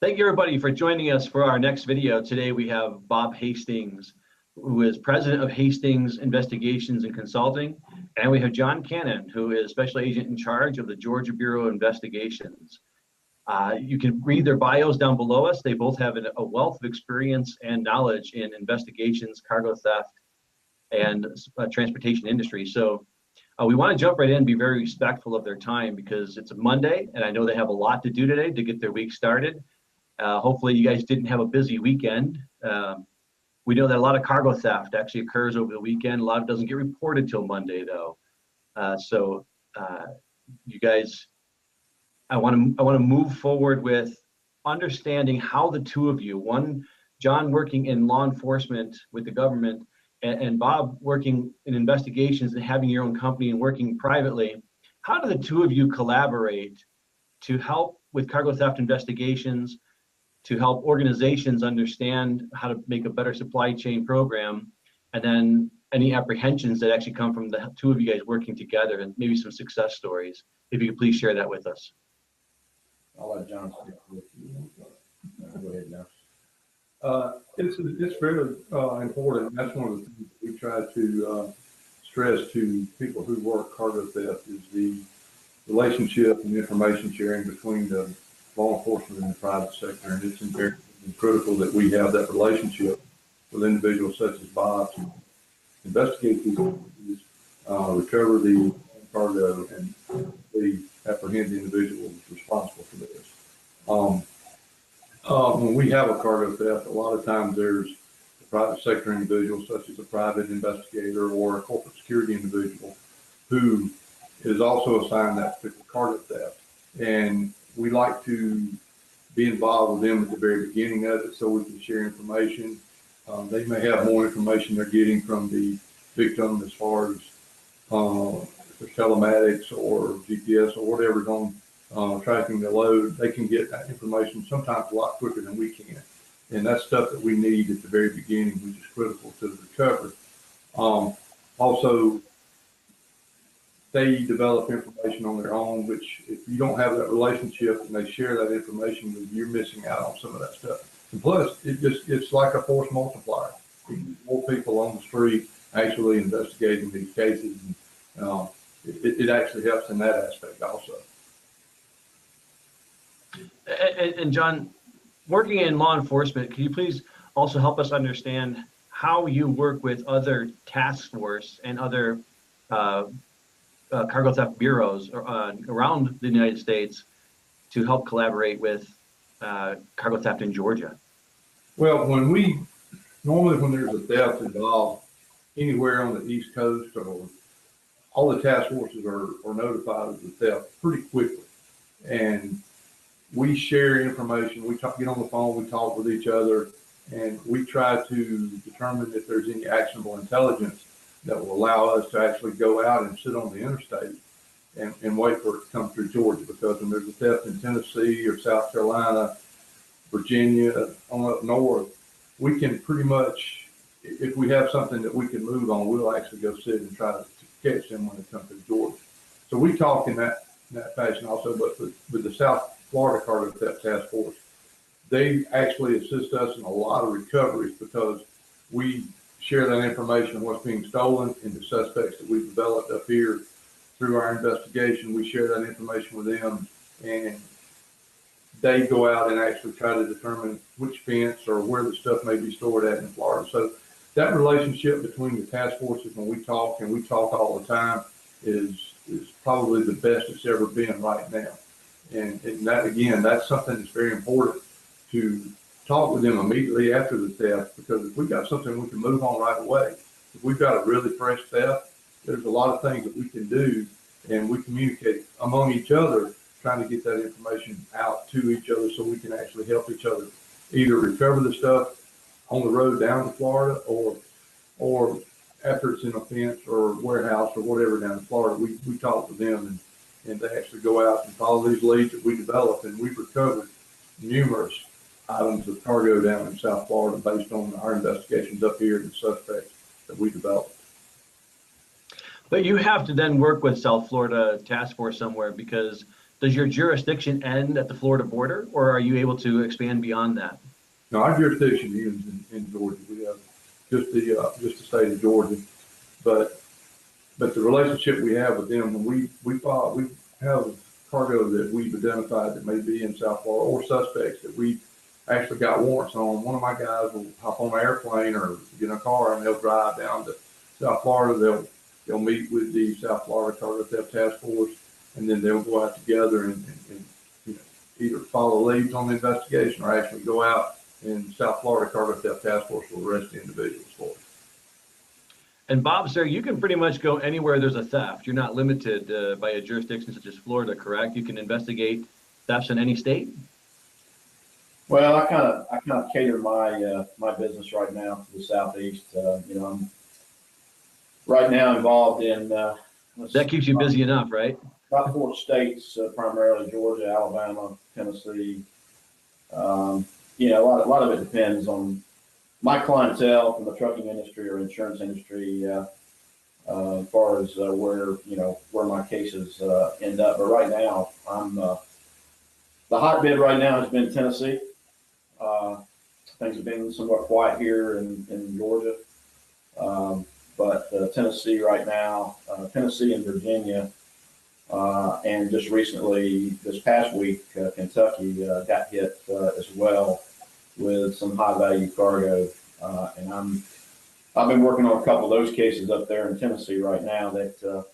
Thank you everybody for joining us for our next video. Today we have Bob Hastings, who is president of Hastings Investigations and Consulting, and we have John Cannon, who is special agent in charge of the Georgia Bureau of Investigations. You can read their bios down below us. They both have a wealth of experience and knowledge in investigations, cargo theft, and transportation industry. So we want to jump right in and be very respectful of their time because it's a Monday, and I know they have a lot to do today to get their week started. Hopefully you guys didn't have a busy weekend. We know that a lot of cargo theft actually occurs over the weekend. A lot of it doesn't get reported till Monday though. You guys, I want to move forward with understanding how the two of you, one, John working in law enforcement with the government, and Bob working in investigations and having your own company and working privately, how do the two of you collaborate to help with cargo theft investigations, to help organizations understand how to make a better supply chain program, and then any apprehensions that actually come from the two of you guys working together, and maybe some success stories? If you could please share that with us. I'll let John speak with you. Go ahead now. It's very important. That's one of the things that we try to stress to people who work cargo theft is the relationship and information sharing between the law enforcement and the private sector. And it's very critical that we have that relationship with individuals such as Bob to investigate these issues, recover the cargo, and apprehend the individuals responsible for this. When we have a cargo theft, a lot of times there's a private sector individual, such as a private investigator or a corporate security individual, who is also assigned that particular cargo theft. And we like to be involved with them at the very beginning of it so we can share information. They may have more information they're getting from the victim as far as their telematics or GPS or whatever's on tracking the load. They can get that information sometimes a lot quicker than we can. And that's stuff that we need at the very beginning, which is critical to the recovery. Also, they develop information on their own, which if you don't have that relationship and they share that information with you, you're missing out on some of that stuff. And plus, it's like a force multiplier. More people on the street actually investigating these cases, and it actually helps in that aspect also. And John, working in law enforcement, can you please also help us understand how you work with other task force and other cargo theft bureaus around the United States to help collaborate with cargo theft in Georgia? Well, normally when there's a theft involved anywhere on the East Coast, or all the task forces are notified of the theft pretty quickly. And we share information, we get on the phone, we talk with each other, and we try to determine if there's any actionable intelligence that will allow us to actually go out and sit on the interstate and wait for it to come through Georgia. Because when there's a theft in Tennessee or South Carolina, Virginia, on up north, we can pretty much, if we have something that we can move on, we'll actually go sit and try to catch them when they come through Georgia. So we talk in that fashion also. But with the South Florida Cargo Theft Task Force, they actually assist us in a lot of recoveries because we share that information on what's being stolen and the suspects that we've developed up here through our investigation. We share that information with them, and they go out and actually try to determine which fence or where the stuff may be stored at in Florida. So that relationship between the task forces, when we talk, and we talk all the time, is probably the best it's ever been right now. And that, again, that's something that's very important to talk with them immediately after the theft, because if we've got something we can move on right away, if we've got a really fresh theft, there's a lot of things that we can do, and we communicate among each other, trying to get that information out to each other so we can actually help each other either recover the stuff on the road down to Florida, or after it's in a fence or warehouse or whatever down in Florida, we talk with them, and they actually go out and follow these leads that we develop, and we've recovered numerous items of cargo down in South Florida based on our investigations up here and the suspects that we developed. But you have to then work with South Florida Task Force somewhere, because Does your jurisdiction end at the Florida border, or are you able to expand beyond that? No, our jurisdiction ends in Georgia. We have just the state of Georgia, but the relationship we have with them, when we have cargo that we've identified that may be in South Florida, or suspects that we actually got warrants on. One of my guys will hop on an airplane or get in a car and they'll drive down to South Florida. They'll meet with the South Florida Cargo Theft Task Force, and then they'll go out together and you know, either follow leads on the investigation or actually go out, and South Florida Cargo Theft Task Force will arrest the individuals for it. And Bob, sir, you can pretty much go anywhere there's a theft. You're not limited by a jurisdiction such as Florida, correct? You can investigate thefts in any state? Well, I kind of cater my business right now to the Southeast. You know, I'm right now involved in That keeps you busy enough, right? about 4 states, primarily Georgia, Alabama, Tennessee. You know, a lot of it depends on my clientele from the trucking industry or insurance industry, as far as where my cases end up. But right now, the hotbed right now has been Tennessee. Things have been somewhat quiet here in Georgia, but Tennessee right now, Tennessee and Virginia, and just recently, this past week, Kentucky got hit as well with some high value cargo, and I've been working on a couple of those cases up there in Tennessee right now that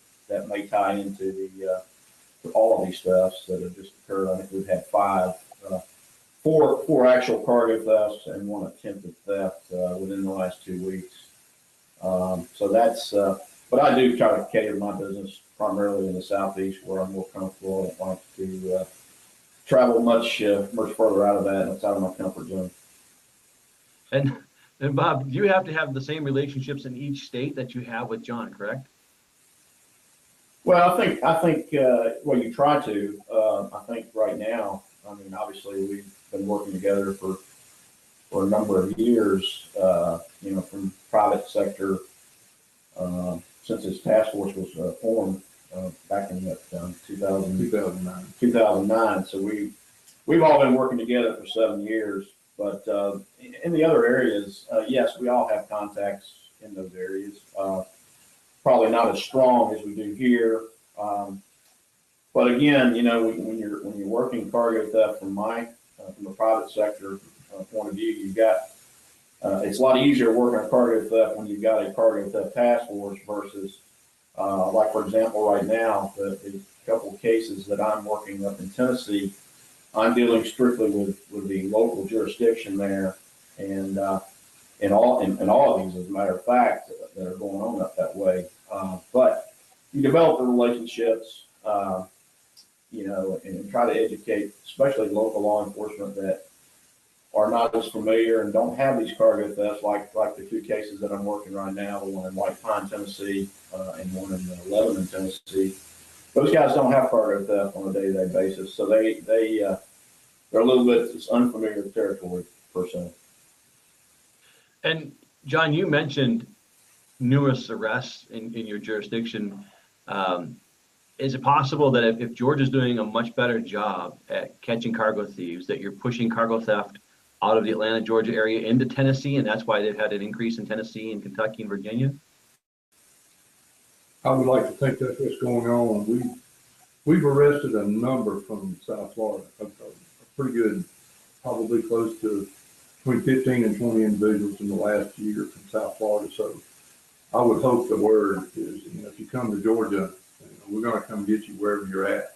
may tie into all of these thefts that have just occurred. I think we've had four actual cargo thefts and 1 attempted theft within the last 2 weeks. So that's, but I do try to cater my business primarily in the Southeast, where I'm more comfortable. I don't like to travel much further out of that. It's out of my comfort zone. And Bob, you have to have the same relationships in each state that you have with John, correct? Well, I think well, you try to. I think right now, I mean, obviously we've been working together for a number of years, you know, from private sector, since this task force was formed back in 2009. So we've all been working together for 7 years. But in the other areas, yes, we all have contacts in those areas. Probably not as strong as we do here. But again, you know, when you're working cargo theft from the private sector point of view, you've got it's a lot easier working on cargo theft when you've got a cargo theft task force versus like, for example, right now, the couple of cases that I'm working up in Tennessee, I'm dealing strictly with the local jurisdiction there, and all of these, as a matter of fact, that are going on up that way. But you develop the relationships, you know, and try to educate, especially local law enforcement that are not as familiar and don't have these cargo thefts, like the 2 cases that I'm working right now, the one in White Pine, Tennessee, and one in Lebanon, Tennessee. Those guys don't have cargo theft on a day-to-day basis, so they're a little bit unfamiliar territory per se. And John, you mentioned numerous arrests in your jurisdiction. Is it possible that if Georgia's doing a much better job at catching cargo thieves, that you're pushing cargo theft out of the Atlanta, Georgia area into Tennessee, and that's why they've had an increase in Tennessee and Kentucky and Virginia? I would like to think that's what's going on. We've arrested a number from South Florida, a pretty good, probably close to between 15 and 20 individuals in the last year from South Florida. So I would hope the word is, you know, if you come to Georgia, you know, we're going to come get you wherever you're at.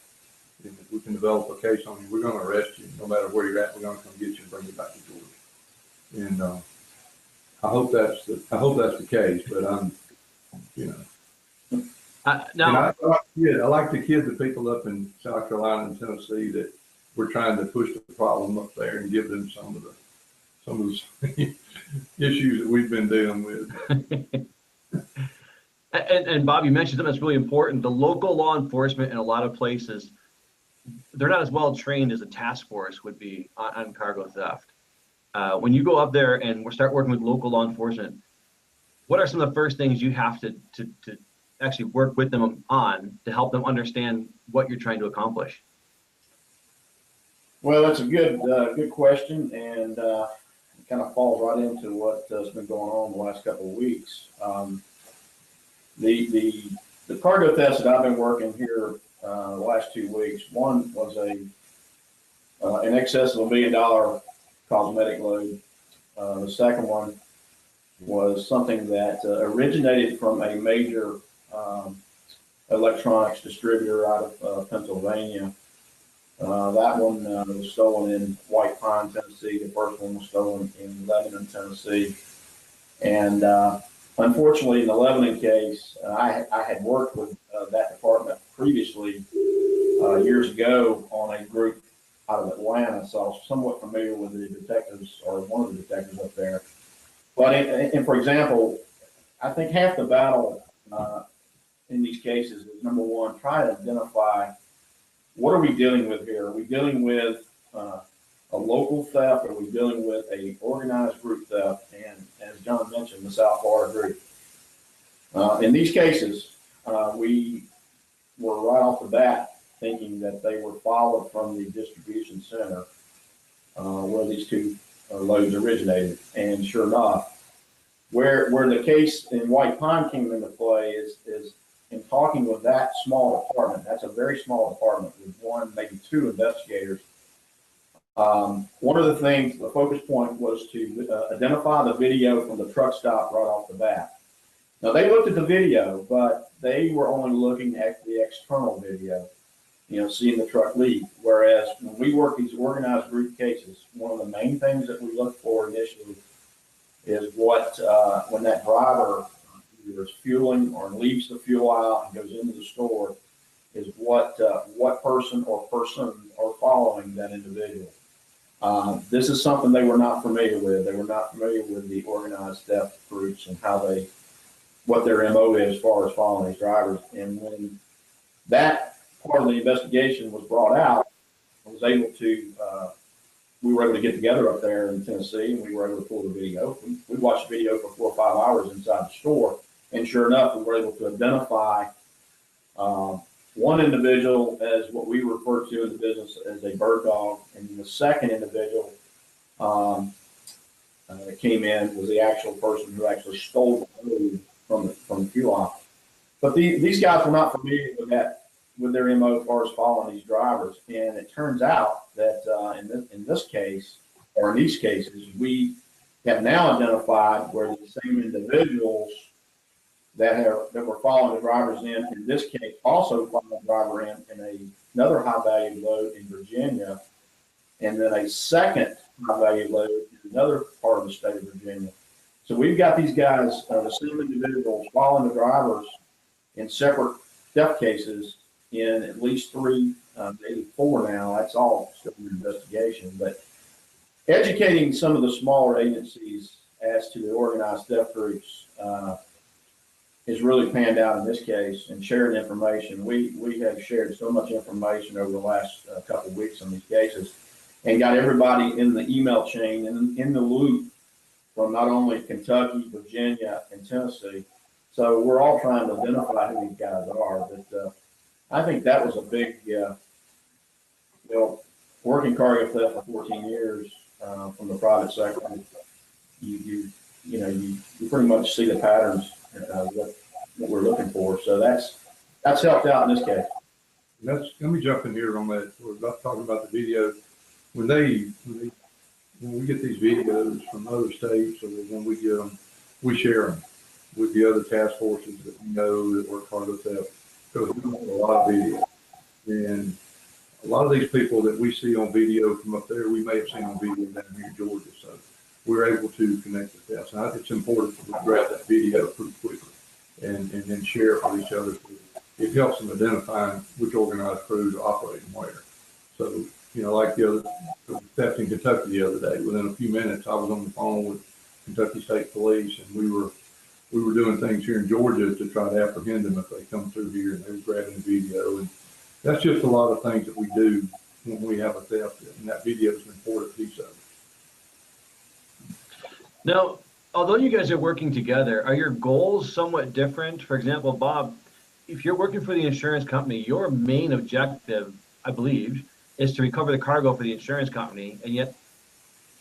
And if we can develop a case on you, we're going to arrest you. No matter where you're at, we're going to come get you and bring you back to Georgia. And I hope that's the case. But I'm, you know, I like the kids, the people up in South Carolina and Tennessee that we're trying to push the problem up there and give them some of the issues that we've been dealing with. And Bob, you mentioned something that's really important. The local law enforcement in a lot of places, they're not as well trained as a task force would be on cargo theft. When you go up there and start working with local law enforcement, what are some of the first things you have to actually work with them on to help them understand what you're trying to accomplish? Well, that's a good question, and it kind of falls right into what has been going on the last couple of weeks. The cargo thefts that I've been working here the last 2 weeks. One was in excess of $1 million cosmetic load. The second one was something that originated from a major electronics distributor out of Pennsylvania. That one was stolen in White Pine, Tennessee. The first one was stolen in Lebanon, Tennessee. And unfortunately, in the Lebanon case, I had worked with that department previously years ago on a group out of Atlanta, so I was somewhat familiar with the detectives, or one of the detectives up there. But and for example, I think half the battle in these cases is, number one, try to identify what are we dealing with here. Are we dealing with a local theft? Are we dealing with a organized group theft? And as John mentioned, the South Florida group. In these cases, we were right off the bat thinking that they were followed from the distribution center where these two loads originated. And sure enough, where the case in White Pine came into play is in talking with that small department. That's a very small department with one, maybe two investigators. One of the things, the focus point was to identify the video from the truck stop right off the bat. Now, they looked at the video, but they were only looking at the external video, seeing the truck leave. Whereas when we work these organized group cases, one of the main things that we look for initially is when that driver either is fueling or leaves the fuel out and goes into the store, is what person or persons are following that individual. This is something they were not familiar with. They were not familiar with the organized theft groups and what their MO is as far as following these drivers. And when that part of the investigation was brought out, we were able to get together up there in Tennessee, and we were able to pull the video. We watched the video for 4 or 5 hours inside the store, and sure enough, we were able to identify one individual as what we refer to in the business as a bird dog, and the second individual that came in was the actual person who actually stole the food from the fuel aisle. But these guys were not familiar with their MO as far as following these drivers, and it turns out that in this case, or in these cases, we have now identified where the same individuals that were following the drivers in this case, also followed the driver in another high value load in Virginia, and then a second high value load in another part of the state of Virginia. So we've got these guys, the same individuals, following the drivers in separate theft cases in at least 3, maybe 4 now. That's all still in investigation. But educating some of the smaller agencies as to the organized theft groups is really panned out in this case, and sharing information. We have shared so much information over the last couple of weeks on these cases, and got everybody in the email chain and in the loop from not only Kentucky, Virginia, and Tennessee. So we're all trying to identify who these guys are. But I think that was a big, working cargo theft for 14 years from the private sector. You pretty much see the patterns what we're looking for. So that's helped out in this case. Let me jump in here on that. We're about talking about the video. When we get these videos from other states, or when we get them, we share them with the other task forces that we know that work cargo theft, because we have a lot of video. And a lot of these people that we see on video from up there, we may have seen on video down here in Georgia. So we're able to connect the thefts. And I think it's important that we grab that video pretty quickly and then share it with each other. It helps them identify which organized crews are operating where. So, like the theft in Kentucky the other day, within a few minutes, I was on the phone with Kentucky State Police, and we were doing things here in Georgia to try to apprehend them if they come through here, and they were grabbing the video. And that's just a lot of things that we do when we have a theft, and that video is an important piece of it. Now, although you guys are working together, are your goals somewhat different? For example, Bob, if you're working for the insurance company, your main objective, I believe, is to recover the cargo for the insurance company. And yet,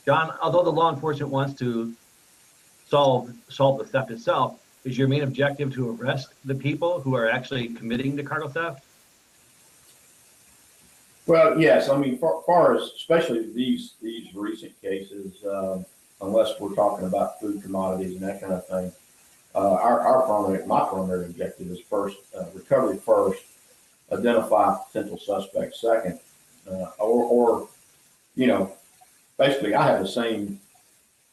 John, although the law enforcement wants to solve the theft itself, is your main objective to arrest the people who are actually committing the cargo theft? Well, yes. I mean, far as especially these recent cases, unless we're talking about food commodities and that kind of thing, my primary objective is first recovery first, identify potential suspects second, or you know, basically I have the same.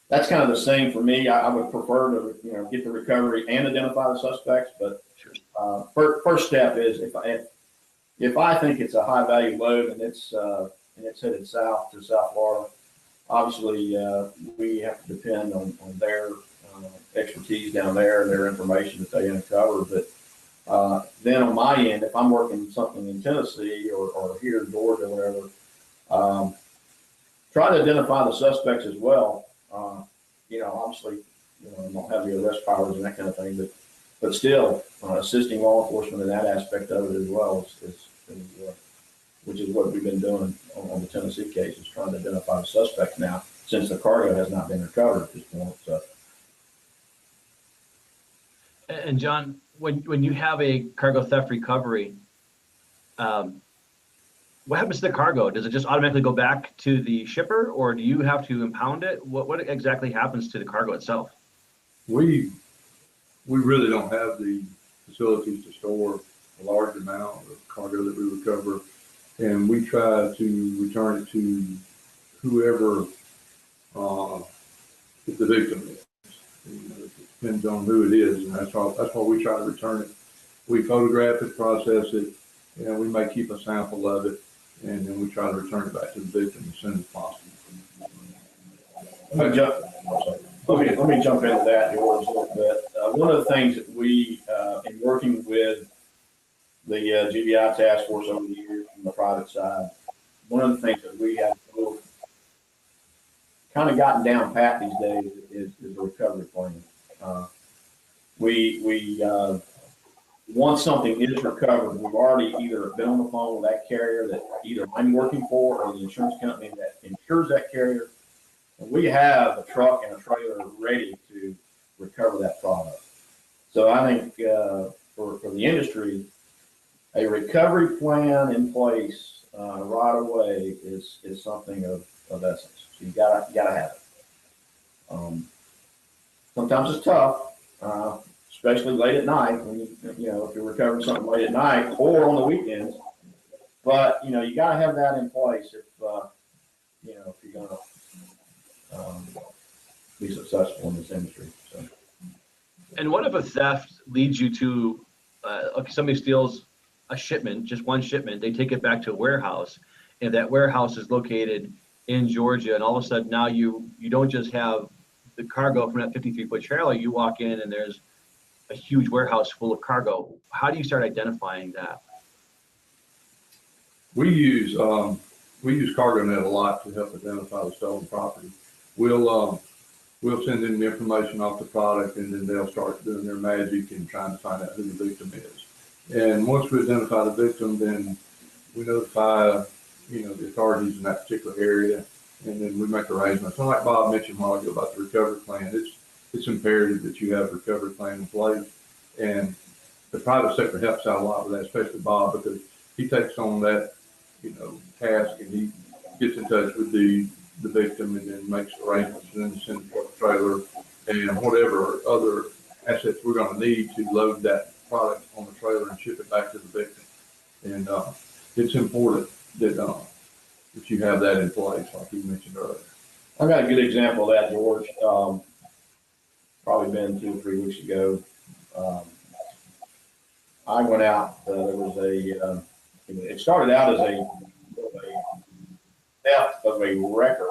That's kind of the same for me. I would prefer to get the recovery and identify the suspects, but first step is if I think it's a high value load and it's headed south to South Florida, obviously we have to depend on their expertise down there and their information that they uncover. But then on my end, if I'm working something in Tennessee or here in Georgia or whatever, try to identify the suspects as well. Obviously, I don't have the arrest powers and that kind of thing, but still assisting law enforcement in that aspect of it as well is which is what we've been doing on the Tennessee cases, trying to identify the suspects now, since the cargo has not been recovered at this point. So. And John, when you have a cargo theft recovery, what happens to the cargo? Does it just automatically go back to the shipper, or do you have to impound it? What exactly happens to the cargo itself? We really don't have the facilities to store a large amount of cargo that we recover, and we try to return it to whoever the victim is. It depends on who it is, and that's why we try to return it. We photograph it, process it, and we may keep a sample of it, and then we try to return it back to the victim as soon as possible. Let me jump into that, George, a little bit. One of the things that we, in working with the GBI task force over the years from the private side, one of the things that we have kind of gotten down pat these days is the recovery plan. Once something is recovered, we've already either been on the phone with that carrier that either I'm working for or the insurance company that insures that carrier. And we have a truck and a trailer ready to recover that product. So I think for the industry, a recovery plan in place right away is something of essence. So you gotta have it. Sometimes it's tough, especially late at night when if you're recovering something late at night or on the weekends. But you gotta have that in place if you're gonna be successful in this industry. So. And what if a theft leads you to somebody steals a shipment, just one shipment, they take it back to a warehouse, and that warehouse is located in Georgia, and all of a sudden now you don't just have the cargo from that 53-foot trailer, you walk in and there's a huge warehouse full of cargo. How do you start identifying that? We use CargoNet a lot to help identify the stolen property. We'll send them the information off the product, and then they'll start doing their magic and trying to find out who the victim is. And once we identify the victim, then we notify the authorities in that particular area, and then we make arrangements. And like Bob mentioned a while ago about the recovery plan, it's imperative that you have a recovery plan in place. And the private sector helps out a lot with that, especially Bob, because he takes on that task, and he gets in touch with the victim and then makes arrangements and then sends the trailer and whatever other assets we're going to need to load that product on the trailer and ship it back to the victim. And it's important that you have that in place, like you mentioned earlier. I've got a good example of that, George. Probably been 2 or 3 weeks ago. I went out. There was it started out as a theft of a wrecker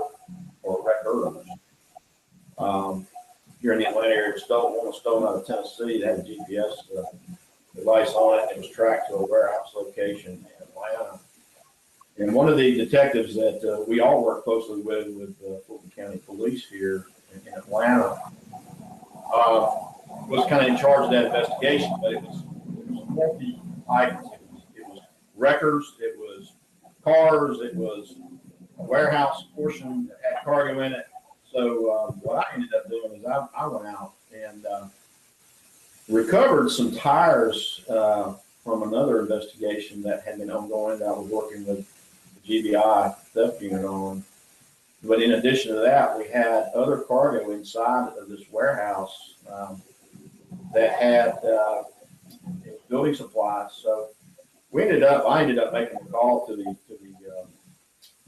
or recorder. Here in the Atlanta area, one was stolen out of Tennessee. It had a GPS device on it. It was tracked to a warehouse location in Atlanta. And one of the detectives that we all work closely with Fulton County Police here in Atlanta, was kind of in charge of that investigation. But it was multi items. It was records. It was cars, it was a warehouse portion that had cargo in it. So what I ended up doing is I went out and recovered some tires from another investigation that had been ongoing that I was working with the GBI theft unit on. But in addition to that, we had other cargo inside of this warehouse that had building supplies. So I ended up making a call to the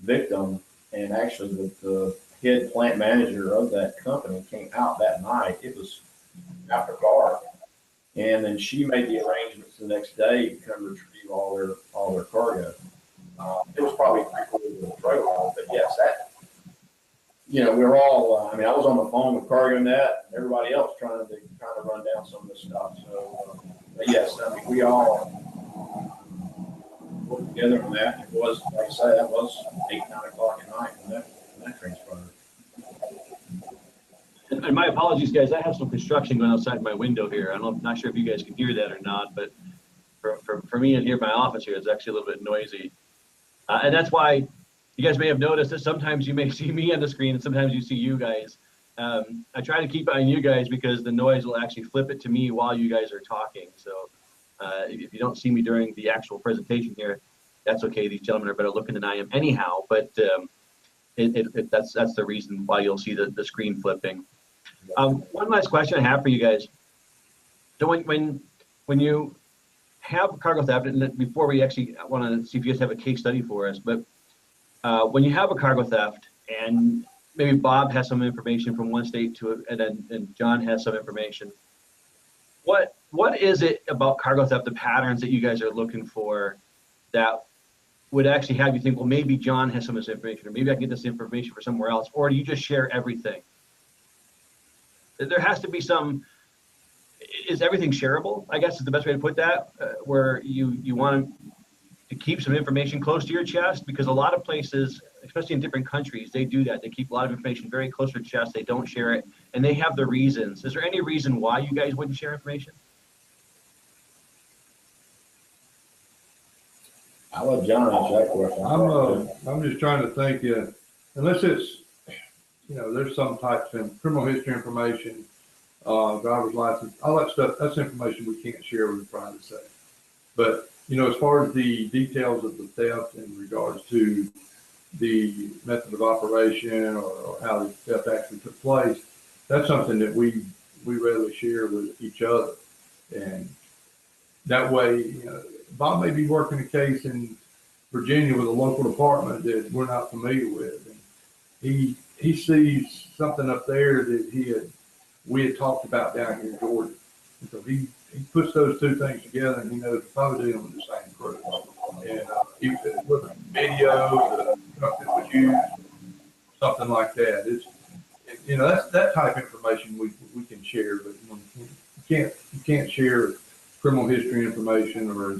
victim, and actually the head plant manager of that company came out that night. It was after dark, and then she made the arrangements the next day to come retrieve all their cargo. It was probably 3/4 of the trailer, but yes, that, we're all. I mean, I was on the phone with CargoNet and everybody else trying to kind of run down some of this stuff. So, but yes, I mean, we all worked together on that. It was, like I say, that was 8, 9 o'clock at night when that transpired. And my apologies, guys. I have some construction going outside my window here. I'm not sure if you guys can hear that or not, but for me in here, my office here, it's actually a little bit noisy. And that's why you guys may have noticed that sometimes you may see me on the screen and sometimes you see you guys. I try to keep it on you guys because the noise will actually flip it to me while you guys are talking. So if you don't see me during the actual presentation here, that's okay. These gentlemen are better looking than I am anyhow, but that's the reason why you'll see the screen flipping. One last question I have for you guys. So when you have cargo theft, and before we actually want to see if you guys have a case study for us, but when you have a cargo theft and maybe Bob has some information from one state and John has some information, what is it about cargo theft, the patterns that you guys are looking for that would actually have you think, well, maybe John has some of this information, or maybe I can get this information for somewhere else, or do you just share everything? There has to be is everything shareable, I guess is the best way to put that, where you want to keep some information close to your chest, because a lot of places, especially in different countries, they do that. They keep a lot of information very close to their chest. They don't share it, and they have their reasons. Is there any reason why you guys wouldn't share information? I'll let John answer that question. I'm just trying to think, unless it's, there's some types of criminal history information, driver's license, all that stuff, that's information we can't share with the private sector. But, as far as the details of the theft in regards to the method of operation or how the theft actually took place, that's something that we readily share with each other. And that way, Bob may be working a case in Virginia with a local department that we're not familiar with. And he sees something up there that we had talked about down here in Georgia. And so he puts those two things together, and he knows we're probably dealing with the same crew. And he with a video, something was used, something like that. It's that's that type of information we can share, but you can't share criminal history information or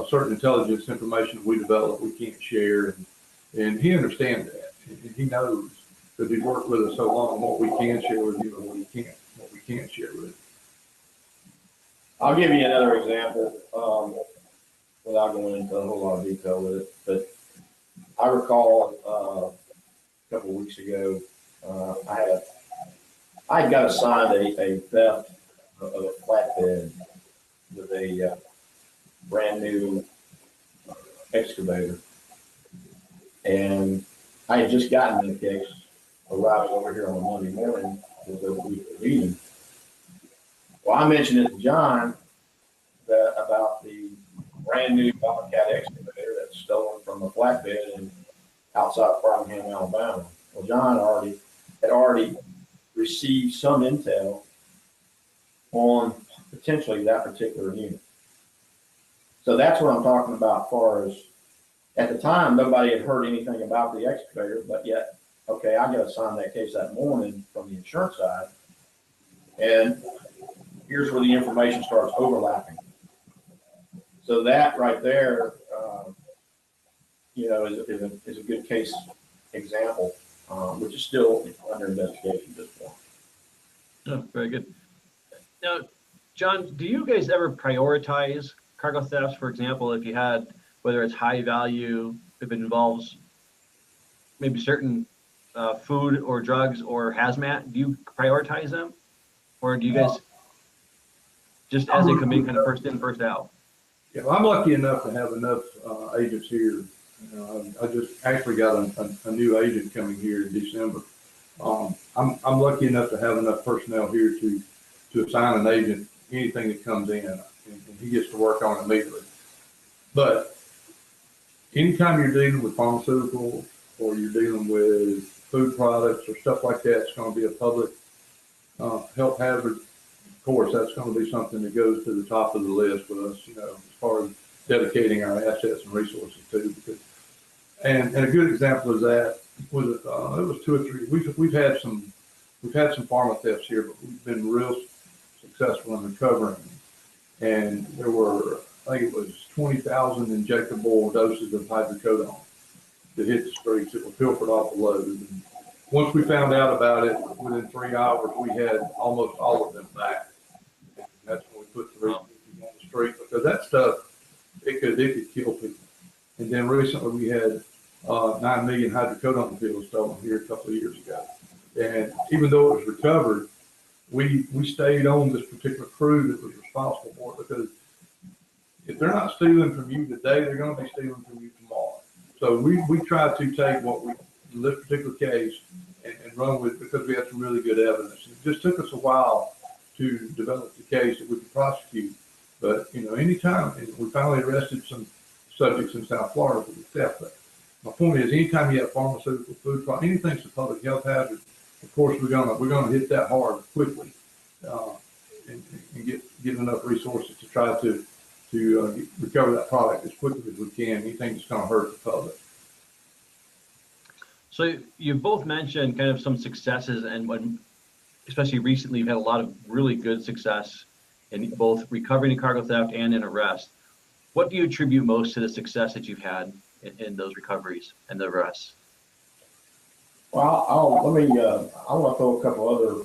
certain intelligence information we develop we can't share, and he understands that, and he knows because he's worked with us so long what we can share with you and what we can't share with you. I'll give you another example without going into a whole lot of detail with it, but I recall a couple of weeks ago I had got assigned a theft of a flatbed with a brand new excavator, and I had just gotten the case arriving over here on a Monday morning with a weekly meeting. Well, I mentioned it to John about the brand new Bobcat excavator that's stolen from a flatbed outside Birmingham, Alabama. Well, John had already received some intel on potentially that particular unit. So that's what I'm talking about as far as, at the time, nobody had heard anything about the excavator, but yet, okay, I got assigned that case that morning from the insurance side, and here's where the information starts overlapping. So that right there, is a good case example, which is still under investigation at this point. Oh, very good. Now, John, do you guys ever prioritize cargo thefts? For example, if you had whether it's high value, if it involves maybe certain food or drugs or hazmat, do you prioritize them? Or do you guys just as they come in, kind of first in, first out? Yeah, well, I'm lucky enough to have enough agents here. I just actually got a new agent coming here in December. I'm lucky enough to have enough personnel here to assign an agent anything that comes in, and he gets to work on it immediately. But anytime you're dealing with pharmaceuticals or you're dealing with food products or stuff like that, it's going to be a public health hazard. Of course, that's going to be something that goes to the top of the list with us, as far as dedicating our assets and resources to. Because, and a good example of that was it was 2 or 3. We've had some pharma thefts here, but we've been real successful in recovering. And there were, I think it was 20,000 injectable doses of hydrocodone that hit the streets that were pilfered off the load. And once we found out about it, within 3 hours, we had almost all of them back. And that's when we put the resources on the street, because that stuff, it could kill people. And then recently we had 9 million hydrocodone pills stolen here a couple of years ago. And even though it was recovered, we stayed on this particular crew that was responsible for it, because if they're not stealing from you today, they're going to be stealing from you tomorrow. So we tried to take what we, in this particular case, and run with it, because we had some really good evidence. It just took us a while to develop the case that we could prosecute. But, anytime, and we finally arrested some subjects in South Florida for the theft. But my point is, anytime you have pharmaceutical, food, anything's a public health hazard, of course, we're gonna hit that hard quickly, and get enough resources to try to recover that product as quickly as we can. Anything that's going to hurt the public. So you both mentioned kind of some successes, and when, especially recently, you've had a lot of really good success in both recovering a cargo theft and in arrest. What do you attribute most to the success that you've had in those recoveries and the arrests? Well, I want to throw a couple other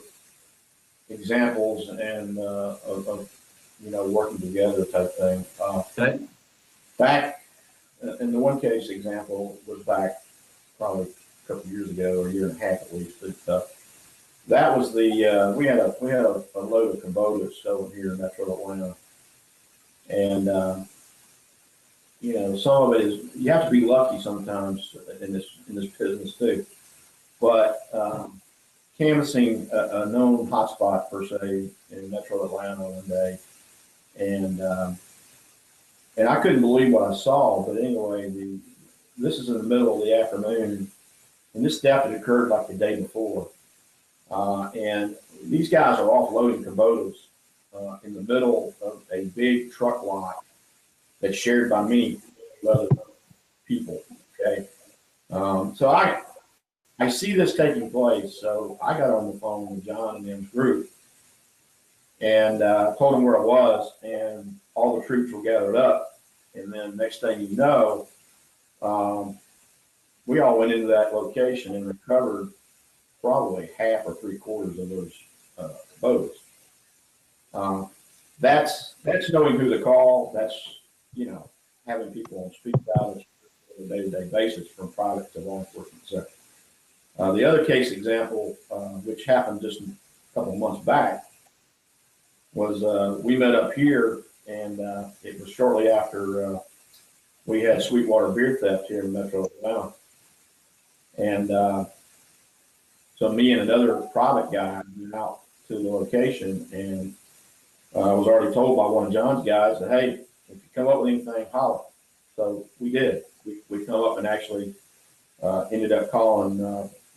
examples and of working together type thing. Okay. Back in the one case example was back probably a couple of years ago, or a year and a half at least. But that was the we had a load of Kubota stolen here in Metro Atlanta, and some of it is, you have to be lucky sometimes in this business too. But canvassing a known hotspot per se in Metro Atlanta one day, and I couldn't believe what I saw. But anyway, this is in the middle of the afternoon, and this theft had occurred like the day before. And these guys are offloading Kubotas in the middle of a big truck lot that's shared by many other people. Okay, so I see this taking place, so I got on the phone with John and them's group, and told them where it was, and all the troops were gathered up. And then next thing you know, we all went into that location and recovered probably half or 3/4 of those boats. That's knowing who to call. That's having people on speed dial on a day-to-day basis from private to law enforcement sector. The other case example, which happened just a couple of months back, was we met up here, and it was shortly after we had Sweetwater beer theft here in Metro Atlanta. And so me and another private guy went out to the location, and I was already told by one of John's guys that, hey, if you come up with anything, holler. So we did. We come up and actually ended up calling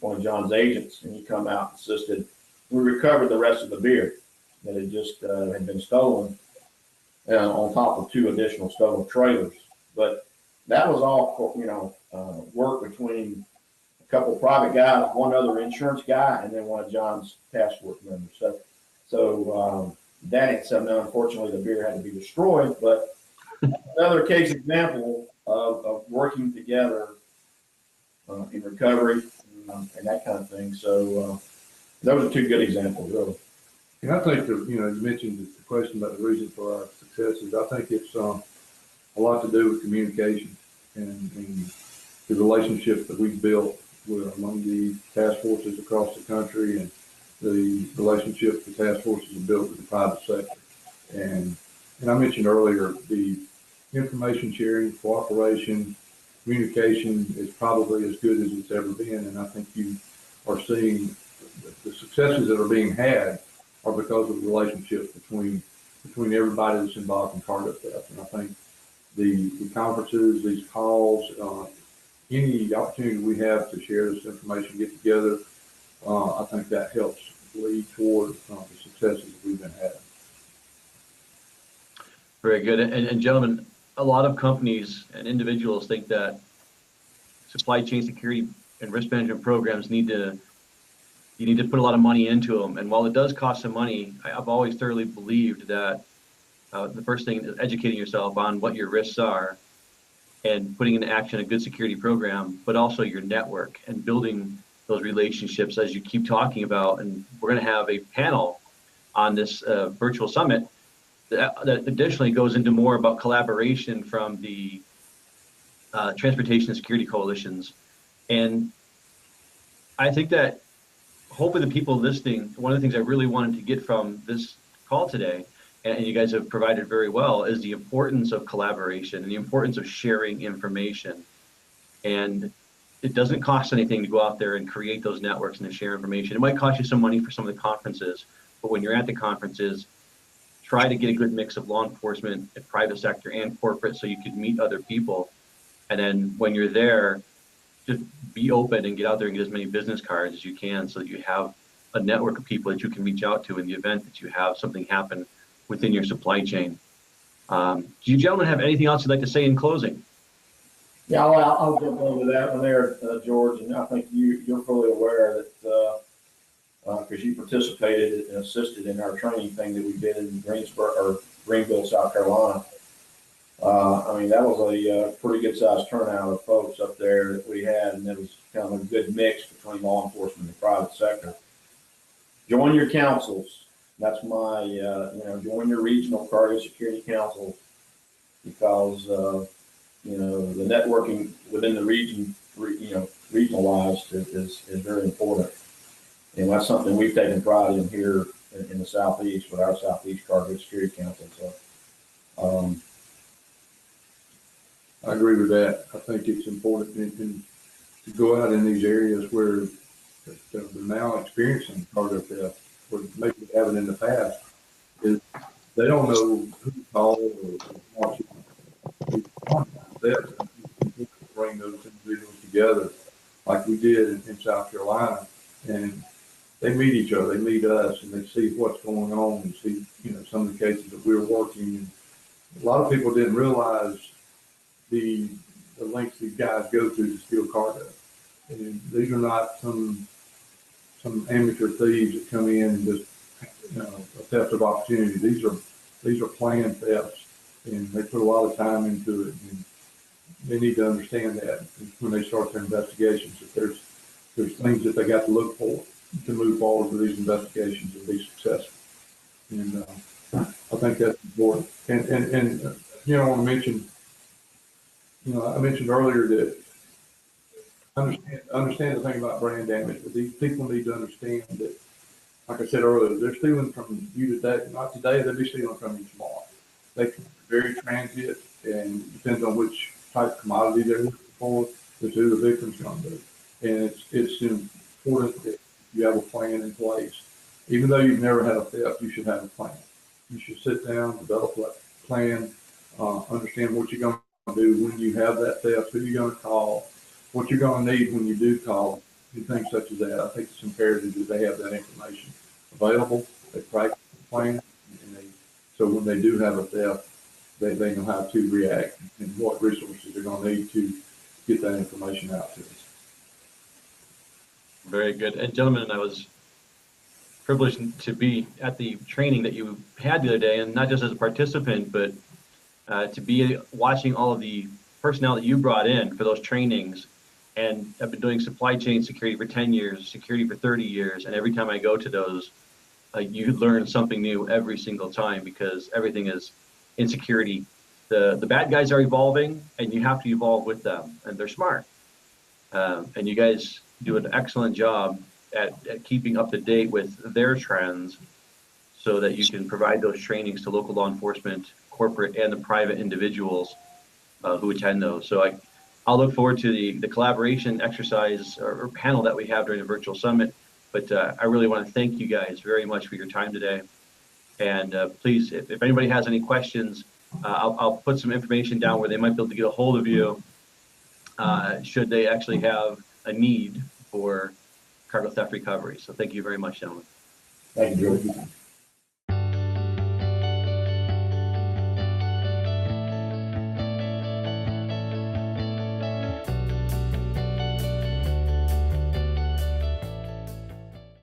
one of John's agents, and he come out and assisted. We recovered the rest of the beer that had just had been stolen, on top of 2 additional stolen trailers. But that was all, work between a couple of private guys, one other insurance guy, and then one of John's task force members. So that in itself, now unfortunately the beer had to be destroyed, but another case example of working together in recovery and that kind of thing. So those are 2 good examples, really. And I think you mentioned the question about the reason for our successes. I think it's a lot to do with communication and the relationships that we've built among the task forces across the country, and the relationships the task forces have built with the private sector. And I mentioned earlier, the information sharing, cooperation, communication is probably as good as it's ever been. And I think you are seeing the successes that are being had are because of the relationships between everybody that's involved in cargo theft. And I think the conferences, these calls, any opportunity we have to share this information, get together, I think that helps lead toward the successes that we've been having. Very good. And gentlemen, a lot of companies and individuals think that supply chain security and risk management programs you need to put a lot of money into them. And while it does cost some money, I've always thoroughly believed that the first thing is educating yourself on what your risks are and putting into action a good security program, but also your network and building those relationships as you keep talking about. And we're going to have a panel on this virtual summit that additionally goes into more about collaboration from the transportation and security coalitions. And I think that hopefully the people listening, one of the things I really wanted to get from this call today, and you guys have provided very well, is the importance of collaboration and the importance of sharing information. And it doesn't cost anything to go out there and create those networks and to share information. It might cost you some money for some of the conferences, but when you're at the conferences, try to get a good mix of law enforcement, private sector, and corporate so you can meet other people. And then when you're there, just be open and get out there and get as many business cards as you can so that you have a network of people that you can reach out to in the event that you have something happen within your supply chain. Do you gentlemen have anything else you'd like to say in closing? Yeah, I'll jump into that one there, George, and I think you're fully aware that because you participated and assisted in our training thing that we did in Greenville, South Carolina. I mean, that was a pretty good sized turnout of folks up there that we had, and it was kind of a good mix between law enforcement and the private sector. Join your councils. That's my, join your regional cargo security councils, because, the networking within the region, regionalized is very important. And that's something we've taken pride in here in the Southeast with our Southeast Cargo Security Council. So, I agree with that. I think it's important to go out in these areas where they're now experiencing cargo theft, or maybe they haven't in the past, is they don't know who to call or what to bring those individuals together like we did in South Carolina. And they meet each other, they meet us, and they see what's going on and see, some of the cases that we're working. And a lot of people didn't realize the lengths these guys go to steal cargo. And these are not some amateur thieves that come in and just, a theft of opportunity. These are planned thefts, and they put a lot of time into it. And they need to understand that when they start their investigations, that there's things that they got to look for to move forward with these investigations and be successful. And I think that's important. And I want to mention, I mentioned earlier that understand the thing about brain damage, but these people need to understand that, like I said earlier, they're stealing from you today. Not today, they'll be stealing from you tomorrow. They can be very transient, and it depends on which type of commodity they're looking for, that's who the victim's going to be. And it's important that you have a plan in place. Even though you've never had a theft, you should have a plan. You should sit down, develop a plan, understand what you're going to do when you have that theft, who you're going to call, what you're going to need when you do call, and things such as that. I think it's imperative that they have that information available. They practice the plan, so when they do have a theft, they know how to react and what resources they're going to need to get that information out to us. Very good. And gentlemen, I was privileged to be at the training that you had the other day, and not just as a participant, but to be watching all of the personnel that you brought in for those trainings. And I've been doing supply chain security for 10 years, security for 30 years. And every time I go to those, you learn something new every single time, because everything is in security the bad guys are evolving, and you have to evolve with them, and they're smart. And you guys do an excellent job at keeping up to date with their trends so that you can provide those trainings to local law enforcement, corporate, and the private individuals who attend those. So I'll look forward to the collaboration exercise or panel that we have during the virtual summit. But I really want to thank you guys very much for your time today. And please, if anybody has any questions, I'll put some information down where they might be able to get a hold of you should they actually have a need for cargo theft recovery. So thank you very much, gentlemen. Thank you, Drew.